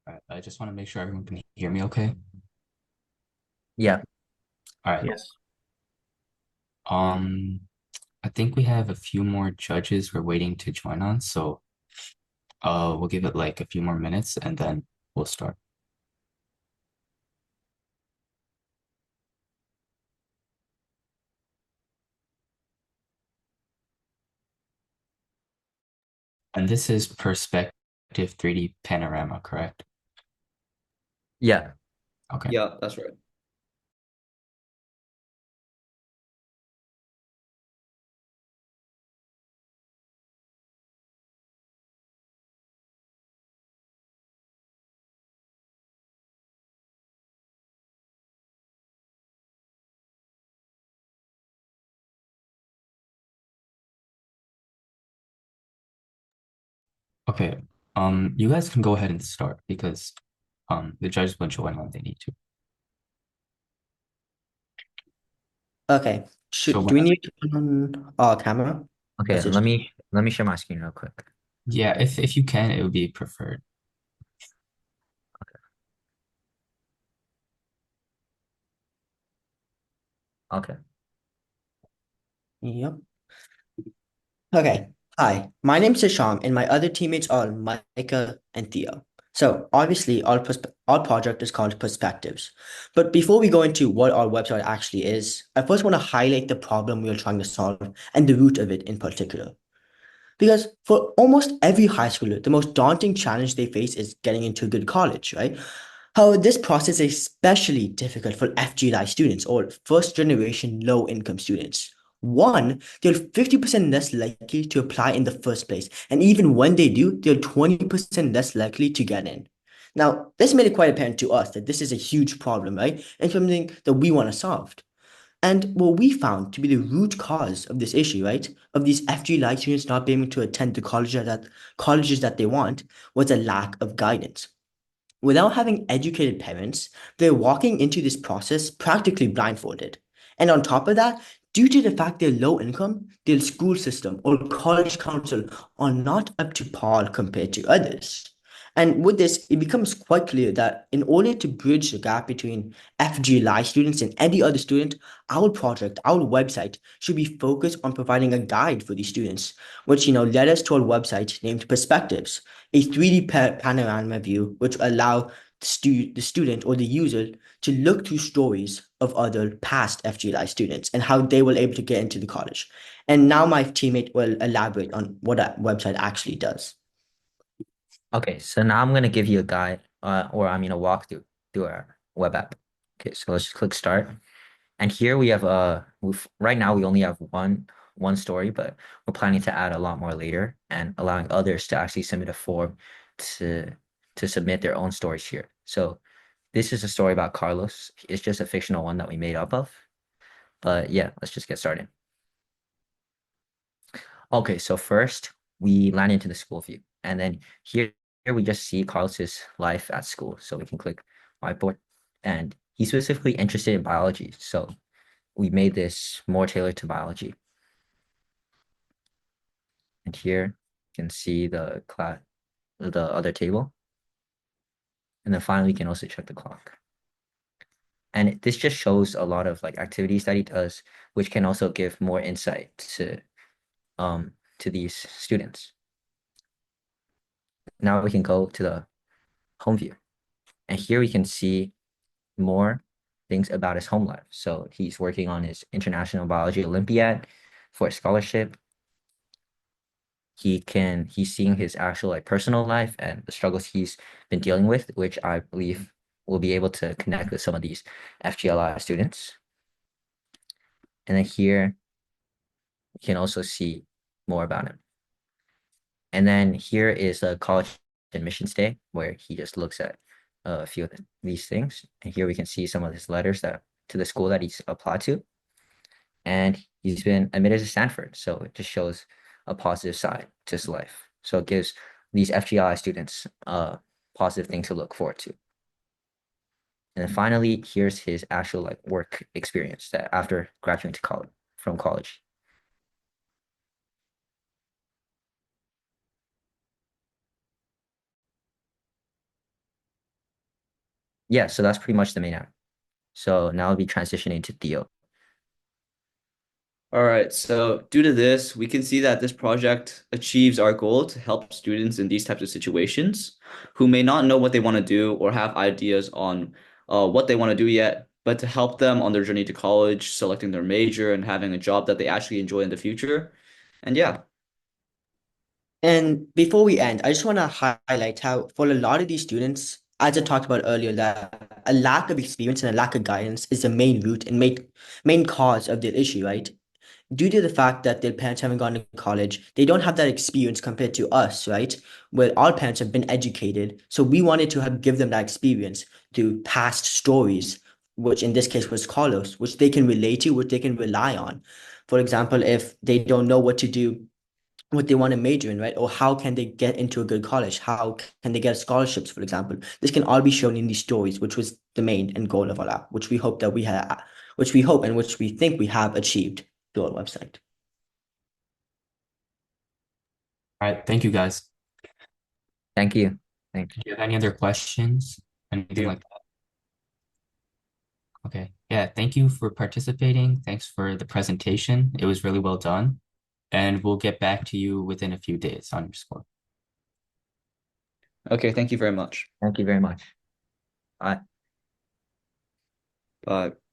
All right, I just want to make sure everyone can hear me okay. Yeah. All right. Yes. Um, I think we have a few more judges we're waiting to join on, so we'll give it like a few more minutes and then we'll start. And this is perspective 3D panorama, correct? Yeah. Okay. Yeah, that's right. Okay. You guys can go ahead and start because the judges will join when they need to. Okay. So Do we whenever, need to turn on our camera? Okay, That's just let me share my screen real quick. yeah, if you can, it would be preferred. Okay. Yep. Okay. Hi, my name's Shisham, and my other teammates are Micah and Theo. So obviously, our project is called Perspectives. But before we go into what our website actually is, I first want to highlight the problem we are trying to solve and the root of it in particular. Because for almost every high schooler, the most daunting challenge they face is getting into a good college, right? However, this process is especially difficult for FGLI students or first generation low income students. One, they're 50% less likely to apply in the first place. And even when they do, they're 20% less likely to get in. Now, this made it quite apparent to us that this is a huge problem, right? And something that we want to solve. And what we found to be the root cause of this issue, right, of these FG students not being able to attend the colleges that they want, was a lack of guidance. Without having educated parents, they're walking into this process practically blindfolded. And on top of that, due to the fact they're low income, their school system or college council are not up to par compared to others. And with this, it becomes quite clear that in order to bridge the gap between FGLI students and any other student, our project, our website should be focused on providing a guide for these students, which led us to a website named Perspectives, a 3D panorama view which allow the student or the user to look through stories of other past FGLI students and how they were able to get into the college. And now my teammate will elaborate on what that website actually does. Okay, so now I'm gonna give you a guide, or I mean a walkthrough through our web app. Okay, so let's just click start. And here we have right now we only have one story, but we're planning to add a lot more later and allowing others to actually submit a form to to submit their own stories here. So this is a story about Carlos. It's just a fictional one that we made up of. But yeah, let's just get started. Okay, so first we land into the school view, and then here we just see Carlos's life at school. So we can click whiteboard, and he's specifically interested in biology. So we made this more tailored to biology. And here you can see the other table, and then finally we can also check the clock. And this just shows a lot of like activities that he does, which can also give more insight to these students. Now we can go to the home view. And here we can see more things about his home life. So he's working on his International Biology Olympiad for a scholarship. He's seeing his actual like personal life and the struggles he's been dealing with, which I believe will be able to connect with some of these FGLI students. And then here you can also see more about him. And then here is a college admissions day where he just looks at a few of these things. And here we can see some of his letters that to the school that he's applied to. And he's been admitted to Stanford. So it just shows a positive side to his life. So it gives these FGI students a positive thing to look forward to. And then finally, here's his actual like work experience that after graduating to college from college. Yeah, so that's pretty much the main app. So now I'll be transitioning to Theo. All right, so due to this, we can see that this project achieves our goal to help students in these types of situations who may not know what they want to do or have ideas on what they want to do yet, but to help them on their journey to college, selecting their major, and having a job that they actually enjoy in the future. And yeah, And before we end, I just want to highlight how for a lot of these students, as I talked about earlier, that a lack of experience and a lack of guidance is the main root and main cause of their issue, right? Due to the fact that their parents haven't gone to college, they don't have that experience compared to us, right? Where our parents have been educated. So we wanted to have give them that experience through past stories, which in this case was Carlos, which they can relate to, which they can rely on. For example, if they don't know what to do, what they want to major in, right? Or how can they get into a good college? How can they get scholarships, for example? This can all be shown in these stories, which was the main and goal of our app, which we hope that we have, which we hope and which we think we have achieved through our website. All right, thank you guys. Thank you. Thank Do you have any other questions? Anything like that? Okay. Yeah, thank you for participating. Thanks for the presentation. It was really well done. And we'll get back to you within a few days on your score. okay, thank you very much. Thank you very much. Bye. Bye.